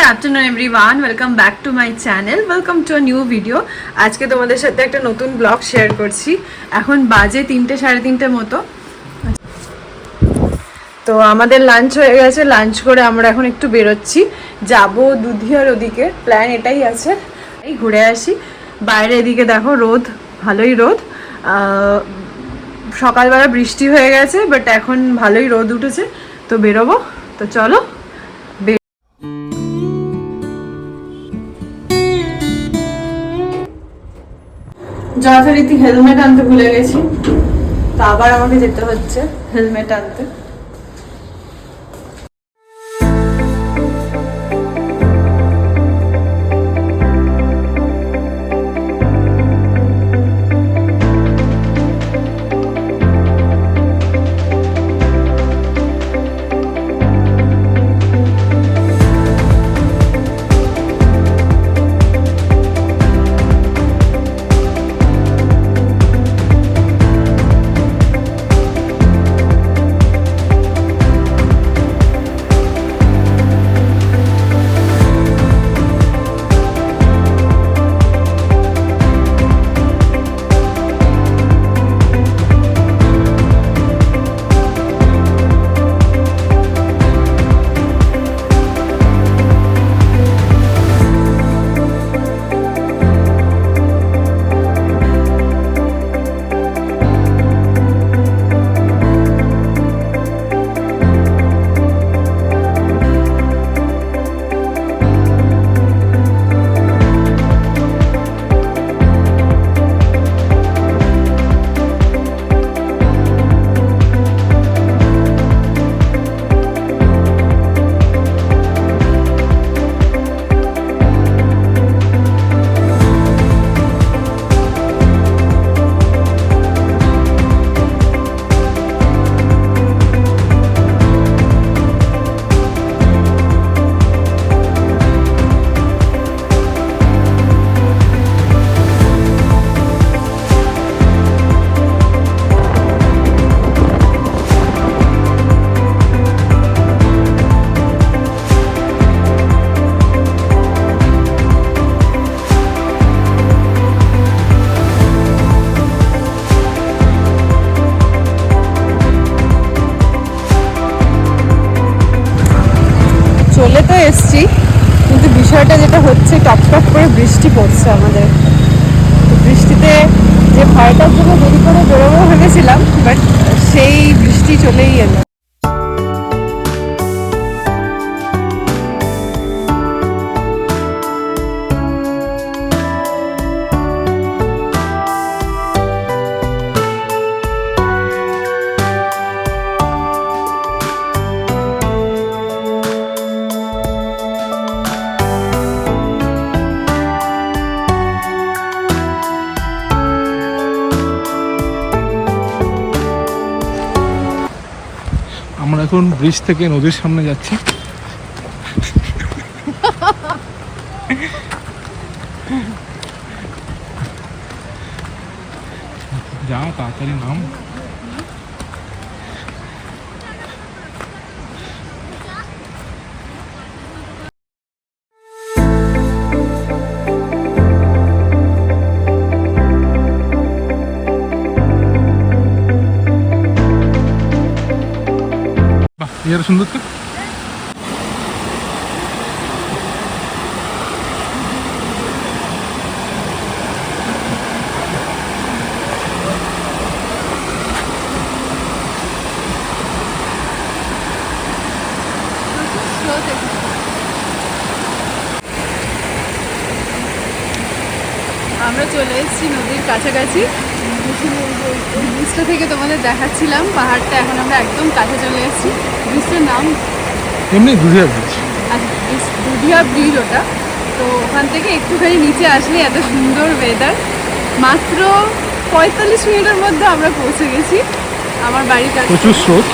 afternoon everyone, welcome back to my channel, welcome to a new video. আজকে তোমাদের সাথে একটা নতুন ব্লগ শেয়ার করছি। এখন বাজে 3টে সাড়ে 3টে মতো। তো আমাদের লাঞ্চ হয়ে গেছে, লাঞ্চ করে আমরা এখন একটু বেরোচ্ছি, যাব দুধিয়ার ওদিকে। প্ল্যান এটাই আছে, এই ঘুরে আসি। বাইরে এদিকে দেখো রোদ, ভালোই রোদ। সকালবেলা বৃষ্টি হয়ে গেছে, বাট এখন ভালোই রোদ উঠেছে, তো বেরোবো। তো চলো। যথারীতি হেলমেট আনতে ভুলে গেছি, তো আবার আমাকে যেতে হচ্ছে হেলমেট আনতে। চলে তো এসছি, কিন্তু বিষয়টা যেটা হচ্ছে, টপ টপ করে বৃষ্টি পড়ছে আমাদের। বৃষ্টিতে যে ভয়টার জন্য দেরি করে বেরোবো ভেবেছিলাম, বাট সেই বৃষ্টি চলেই এলো। আমরা এখন ব্রিজ থেকে নদীর সামনে যাচ্ছি। যা তাড়াতাড়ি নাম। বাহ, সুন্দর তো। আমরা চলে এসেছি নদীর কাছাকাছি। ব্রিজটা থেকে তোমাদের দেখাচ্ছিলাম পাহাড়টা, এখন আমরা একদম কাছে চলে এসেছি। ব্রিজটার নাম এমনি দুধিয়া ব্রিজ। আচ্ছা, দুধিয়া ব্রিজ ওটা। তো ওখান থেকে একটুখানি নিচে আসলে এত সুন্দর ওয়েদার। মাত্র 45 মিনিটের মধ্যে আমরা পৌঁছে গেছি আমার বাড়ির কাছে। প্রচুর স্রোত।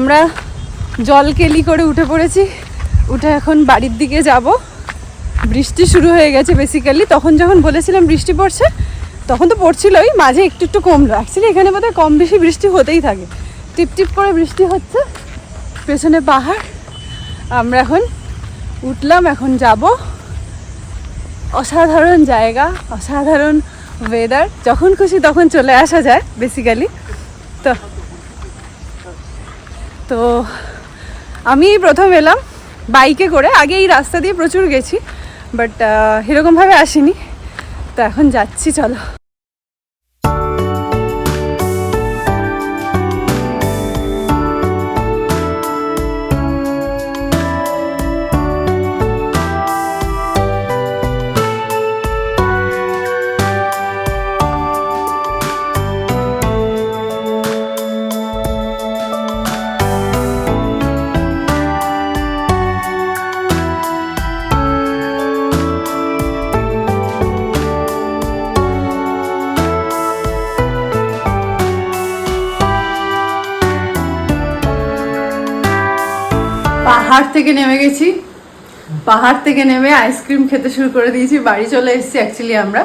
আমরা জল কেলি করে উঠে পড়েছি, উঠে এখন বাড়ির দিকে যাব। বৃষ্টি শুরু হয়ে গেছে বেসিক্যালি। তখন যখন বলেছিলাম বৃষ্টি পড়ছে তখন তো পড়ছিলই, মাঝে একটু একটু কমলো। অ্যাকচুয়ালি এখানে বোধহয় কম বেশি বৃষ্টি হতেই থাকে, টিপ টিপ করে বৃষ্টি হচ্ছে, পেছনে পাহাড়। আমরা এখন উঠলাম, এখন যাব। অসাধারণ জায়গা, অসাধারণ ওয়েদার, যখন খুশি তখন চলে আসা যায় বেসিক্যালি। তো তো আমি প্রথম এলাম বাইকে করে, আগে এই রাস্তা দিয়ে প্রচুর গেছি, বাট এরকমভাবে আসিনি। তো এখন যাচ্ছি, চলো। পাহাড় থেকে নেমে গেছি, পাহাড় থেকে নেমে আইসক্রিম খেতে শুরু করে দিয়েছি। বাড়ি চলে এসেছি অ্যাকচুয়ালি। আমরা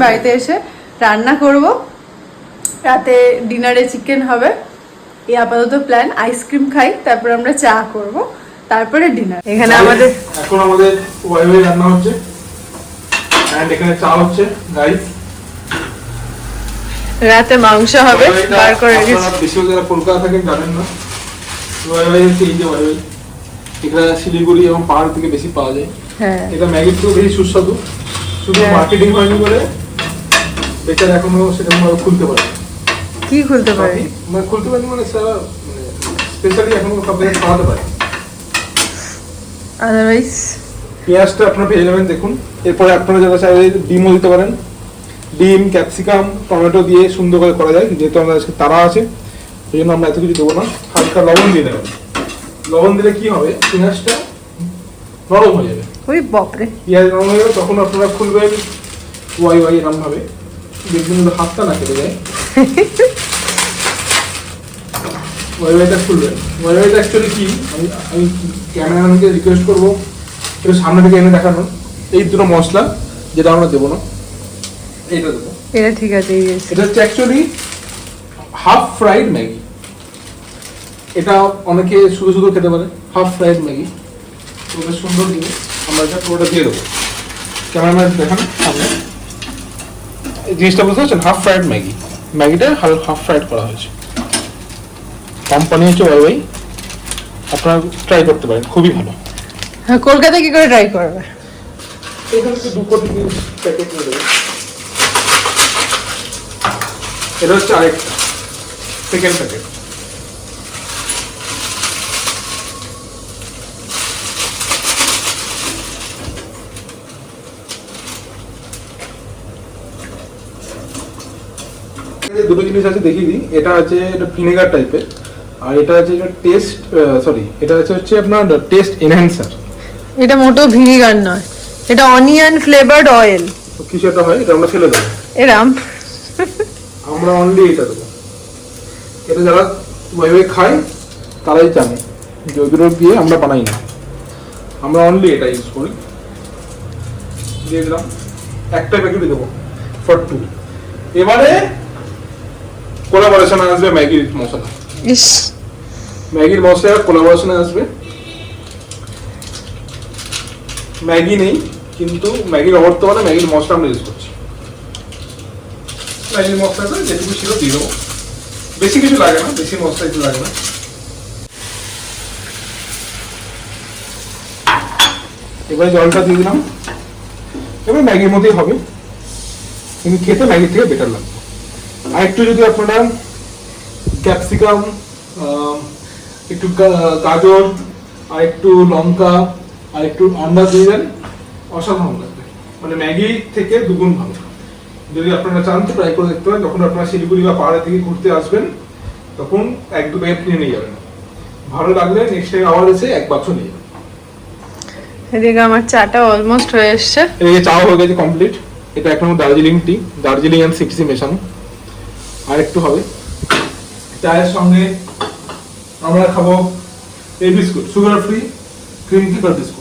বাড়িতে এসে রান্না করব, রাতে ডিনারে চিকেন হবে, এই আপাতত প্ল্যান। আইসক্রিম খাই, তারপর আমরা চা করব, তারপরে ডিনার। এখানে আমাদের এখন আমাদের ওয়াইওয়াই রান্না হচ্ছে, এন্ড এখানে চা হচ্ছে গাইস। রাতে মাংস হবে, বার করে রেখেছি। বেশিরভাগ যারা কলকাতা থাকেন জানেন না, ওয়াইওয়াই হচ্ছে এই যে ওয়াইওয়াই, এটা শিলিগুড়ি এবং পাহাড় থেকে বেশি পাওয়া যায়। হ্যাঁ, এটা ম্যাগির থেকেও বেশি সুস্বাদু, শুধু মার্কেটিং হয়নি বলে বেচার এখনো সেরকম ভাবে খুলতে পারে। কি খুলতে পারে? মানে খুলতে পারেনি মানে স্পেশালি এখনো সব জায়গায় খাওয়াতে পারে। আদারওয়াইজ পেঁয়াজটা আপনারা ভেজে নেবেন, দেখুন। এরপরে আপনারা যারা চাইলে ডিমও দিতে পারেন, ডিম, ক্যাপসিকাম, টমেটো দিয়ে সুন্দর করে করা যায়। যেহেতু আমাদের আজকে তারা আছে, সেই জন্য আমরা এত কিছু দেবো না। হালকা লবণ দিয়ে দেবেন। লবণ দিলে কি হবে, পেঁয়াজটা নরম হয়ে যাবে। ওই বাপরে, পেঁয়াজ নরম হয়ে যাবে, তখন আপনারা খুলবেন ওয়াই এরকম ভাবে, দেখবেন কিন্তু হাতটা না কেটে যায়। ওয়াইটা খুলবেন। ওয়াইটা অ্যাকচুয়ালি কি, আমি ক্যামেরাম্যানকে রিকোয়েস্ট করবো একটু সামনে থেকে এনে দেখানো। এই দুটো মশলা যেটা আমরা দেবো না, এইটা দেবো। এটা ঠিক আছে। এটা হচ্ছে অ্যাকচুয়ালি হাফ ফ্রাইড ম্যাগি। এটা অনেকে শুধু শুধু খেতে পারে, হাফ ফ্রাইড ম্যাগি। ওটা সুন্দর জিনিস, আমরা এটা পুরোটা দিয়ে দেবো। ক্যামেরাম্যান দেখান সামনে, এই জিনিসটা বুঝতে পারছেন, হাফ ফ্রাইড ম্যাগি। ম্যাগিটা হাফ ফ্রাইড করা হয়েছে। কোম্পানি হচ্ছে ওয়াই, আপনারা ট্রাই করতে পারেন, খুবই ভালো। হ্যাঁ, কলকাতা কি করে ট্রাই করবে? এখানে তো 2 কোটি প্যাকেট নিয়ে দেবে। এটা হচ্ছে আরেকটা সেকেন্ড প্যাকেট। দুটো জিনিস আছে দেখিয়ে দিই। এটা আছে এটা ভিনেগার টাইপের, আর এটা আছে টেস্ট এটা হচ্ছে আপনার টেস্ট এনহ্যান্সার। এটা মোটো ভিনিগার নয়, এটা অনিয়ন ফ্লেভারড অয়েল। কিছু একটা হয়, এটা আমরা ফেলে দেবো। এরাম আমরা অনলি এটা দেবো। এটা যারা ওইভাবে খায় তারাই জানে যে ওইগুলো দিয়ে আমরা বানাই না, আমরা অনলি এটা ইউজ করি। দিয়ে দিলাম, একটা প্যাকেট দেবো ফর 2। এবারে কোলাবোরেশন আসবে ম্যাগির মশলা। ইস, ম্যাগির মশলা কোলাবোরেশনে আসবে। ম্যাগি নেই, কিন্তু ম্যাগির অবর্তমানে ম্যাগির মশলা আমরা ইউজ করছি। ম্যাগির মশলাটা যেটুকু ছিল দিয়ে দেবো, বেশি কিছু লাগে না, বেশি মশলা কিছু লাগে না। এবারে জলটা দিয়ে দিলাম। এবার ম্যাগির মতোই হবে, কিন্তু খেতে ম্যাগির থেকে বেটার লাগবে। আর একটু যদি আপনারা ক্যাপসিকাম, একটু গাজর, আর একটু লঙ্কা, আর একটু আন্ডা দিয়ে দেন, অসাধারণ লাগবে। মানে ম্যাগি থেকে দুগুণ ভালো। যদি আপনারা চান তো ট্রাই করে দেখতে পারেন। যখন আপনারা শিলিগুড়ি বা পাহাড়ের থেকে ঘুরতে আসবেন তখন 1-2 প্যাকেট কিনে নিয়ে যাবেন। ভালো লাগলে নেক্সট টাইম আবার এসে 1 বাক্স নিয়ে যাবেন। এদিকে আমার চাটা অলমোস্ট হয়ে এসছে। এদিকে চা হয়ে গেছে কমপ্লিট। এটা এখন দার্জিলিং টি, দার্জিলিং এন্ড সিটিসি মেশানো। আর একটু হবে। চায়ের সঙ্গে আমরা খাবো এই biscuit, sugar free cream keeper biscuit.